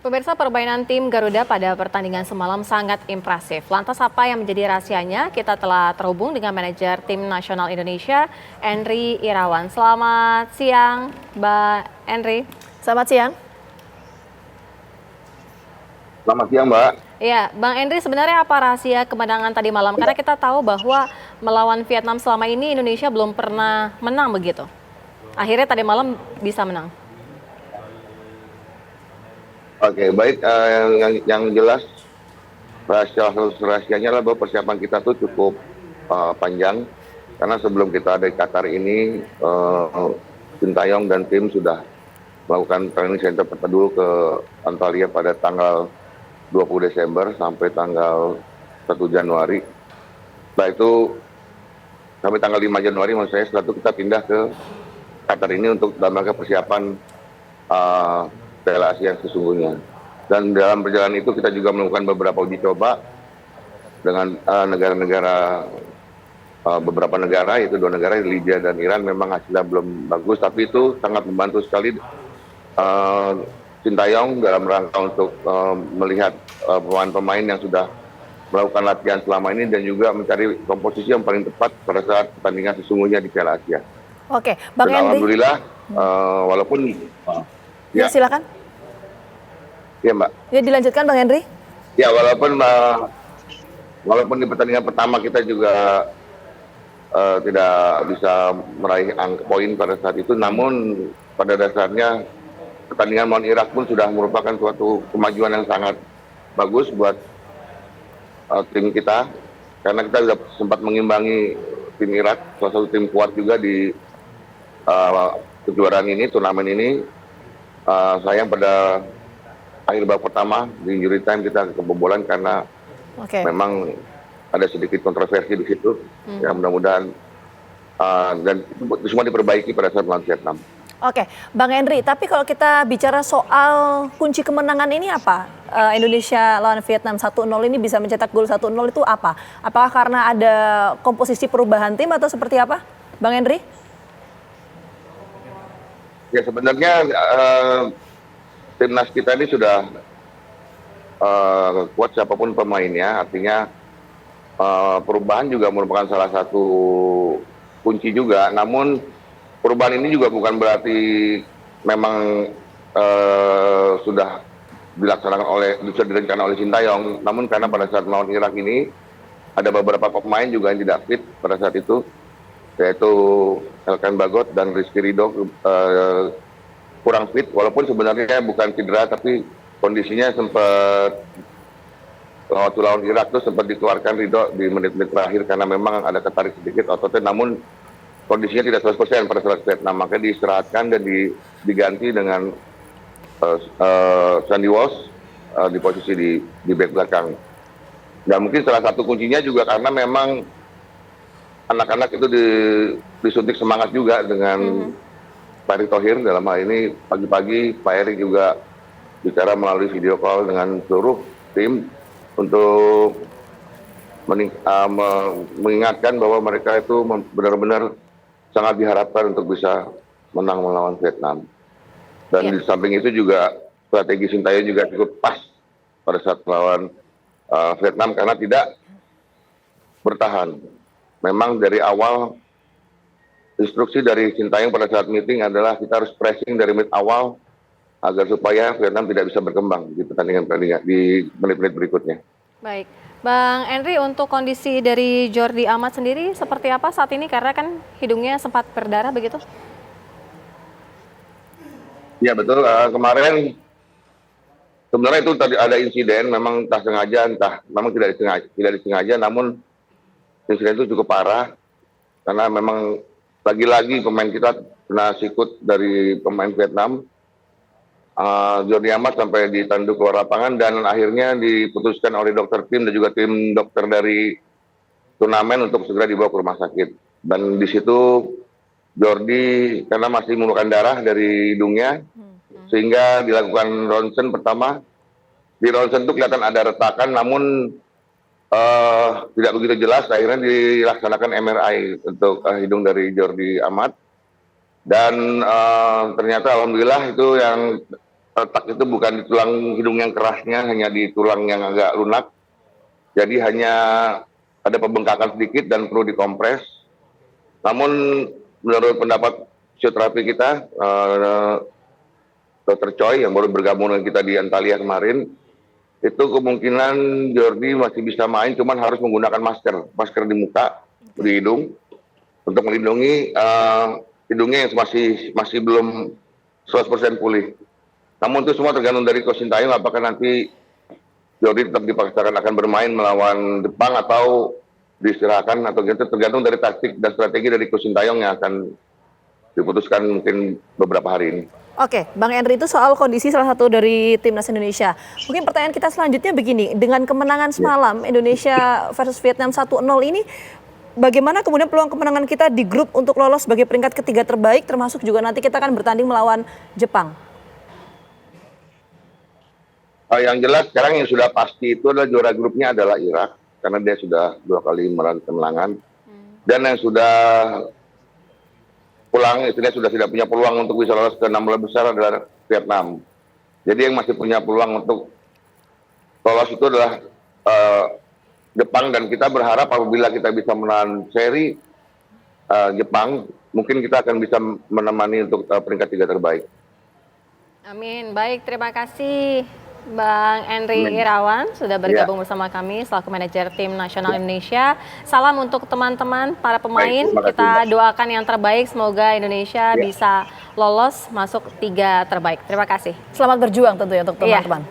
Pemirsa, permainan tim Garuda pada pertandingan semalam sangat impresif. Lantas apa yang menjadi rahasianya? Kita telah terhubung dengan manajer tim nasional Indonesia, Endry Irawan. Selamat siang, Mbak Endry. Selamat siang. Selamat siang, Mbak. Iya, Bang Endry, sebenarnya apa rahasia kemenangan tadi malam? Karena kita tahu bahwa melawan Vietnam selama ini Indonesia belum pernah menang begitu. Akhirnya tadi malam bisa menang. Oke, baik. Yang jelas rahasianya adalah bahwa persiapan kita tuh cukup panjang, karena sebelum kita ada di Qatar ini, Sintayong dan tim sudah melakukan training center dulu ke Antalya pada tanggal 20 Desember sampai tanggal 1 Januari. Setelah itu sampai tanggal 5 Januari maksud saya, setelah itu kita pindah ke Qatar ini untuk dalam rangka persiapan Piala Asia sesungguhnya. Dan dalam perjalanan itu kita juga melakukan beberapa uji coba dengan beberapa negara, yaitu 2 negara, Libya dan Iran. Memang hasilnya belum bagus, tapi itu sangat membantu sekali Sintayong dalam rangka untuk melihat pemain-pemain yang sudah melakukan latihan selama ini dan juga mencari komposisi yang paling tepat pada saat pertandingan sesungguhnya di Piala Asia. Oke, Bang Endry. Alhamdulillah, walaupun ya, silakan. Ya, Mbak. Ya, dilanjutkan Bang Endry. Ya, walaupun di pertandingan pertama kita juga tidak bisa meraih angka poin pada saat itu, namun pada dasarnya pertandingan melawan Irak pun sudah merupakan suatu kemajuan yang sangat bagus buat tim kita, karena kita sudah sempat mengimbangi tim Irak, salah satu tim kuat juga di kejuaraan ini, turnamen ini. Sayang pada akhir babak pertama di injury time kita kebobolan karena memang ada sedikit kontroversi di situ. Ya, mudah-mudahan dan itu semua diperbaiki pada saat melawan Vietnam. Oke, Bang Endry, tapi kalau kita bicara soal kunci kemenangan ini apa? Indonesia lawan Vietnam 1-0 ini bisa mencetak gol 1-0 itu apa? Apakah karena ada komposisi perubahan tim atau seperti apa, Bang Endry? Ya, sebenarnya timnas kita ini sudah kuat siapapun pemainnya, artinya perubahan juga merupakan salah satu kunci juga. Namun perubahan ini juga bukan berarti memang sudah bisa direncanakan oleh Sintayong. Namun karena pada saat melawan Irak ini ada beberapa pemain juga yang tidak fit pada saat itu, yaitu Elkan Bagot dan Rizky Ridho kurang fit, walaupun sebenarnya bukan cedera, tapi kondisinya sempat waktu lawan Irak itu sempat dikeluarkan Ridho di menit-menit terakhir karena memang ada ketarik sedikit ototnya, namun kondisinya tidak 100% pada saat Vietnam, makanya diistirahatkan dan diganti dengan Sandy Walsh di posisi di back belakang. Dan mungkin salah satu kuncinya juga karena memang anak-anak itu disuntik semangat juga dengan Pak Erick Thohir. Dalam hal ini pagi-pagi Pak Erick juga bicara melalui video call dengan seluruh tim untuk mengingatkan bahwa mereka itu benar-benar sangat diharapkan untuk bisa menang melawan Vietnam. Dan di samping itu juga strategi Sintayong juga cukup pas pada saat melawan Vietnam karena tidak bertahan. Memang dari awal instruksi dari Sintayong pada saat meeting adalah kita harus pressing dari menit awal agar supaya Vietnam tidak bisa berkembang di pertandingan di menit-menit berikutnya. Baik, Bang Endry, untuk kondisi dari Jordi Amat sendiri seperti apa saat ini? Karena kan hidungnya sempat berdarah begitu. Ya betul, kemarin sebenarnya itu tadi ada insiden, memang entah sengaja, entah memang tidak disengaja, namun insiden itu cukup parah karena memang lagi-lagi pemain kita kena sikut dari pemain Vietnam. Jordi Amat sampai ditanduk keluar lapangan dan akhirnya diputuskan oleh dokter tim dan juga tim dokter dari turnamen untuk segera dibawa ke rumah sakit. Dan di situ Jordi karena masih mengeluarkan darah dari hidungnya, sehingga dilakukan ronsen pertama. Di ronsen itu kelihatan ada retakan, namun tidak begitu jelas. Akhirnya dilaksanakan MRI untuk hidung dari Jordi Amat. Dan ternyata alhamdulillah itu yang retak itu bukan di tulang hidung yang kerasnya, hanya di tulang yang agak lunak. Jadi hanya ada pembengkakan sedikit dan perlu dikompres. Namun menurut pendapat fisioterapi kita, Dr. Choi yang baru bergabung dengan kita di Antalya kemarin, itu kemungkinan Jordi masih bisa main, cuman harus menggunakan masker di muka, di hidung, untuk melindungi hidungnya yang masih belum 100% pulih. Namun itu semua tergantung dari Coach Sintayong, apakah nanti Jordi tetap dipaksakan akan bermain melawan Jepang atau diistirahatkan, atau gitu, tergantung dari taktik dan strategi dari Coach Sintayong yang akan diputuskan mungkin beberapa hari ini. Oke, Bang Henry, itu soal kondisi salah satu dari timnas Indonesia. Mungkin pertanyaan kita selanjutnya begini, dengan kemenangan semalam Indonesia versus Vietnam 1-0 ini, bagaimana kemudian peluang kemenangan kita di grup untuk lolos sebagai peringkat ketiga terbaik, termasuk juga nanti kita akan bertanding melawan Jepang? Yang jelas sekarang yang sudah pasti itu adalah juara grupnya adalah Irak, karena dia sudah 2 kali meraih kemenangan. Dan yang sudah pulang, istilahnya sudah tidak punya peluang untuk bisa lolos ke 16 besar adalah Vietnam. Jadi yang masih punya peluang untuk lolos itu adalah Jepang, dan kita berharap apabila kita bisa menahan seri Jepang, mungkin kita akan bisa menemani untuk peringkat 3 terbaik. Amin. Baik, terima kasih Bang Henry Irawan sudah bergabung bersama kami selaku manajer tim nasional Indonesia. Salam untuk teman-teman para pemain. Baik, kita doakan yang terbaik, semoga Indonesia bisa lolos masuk 3 terbaik. Terima kasih. Selamat berjuang tentunya untuk teman-teman.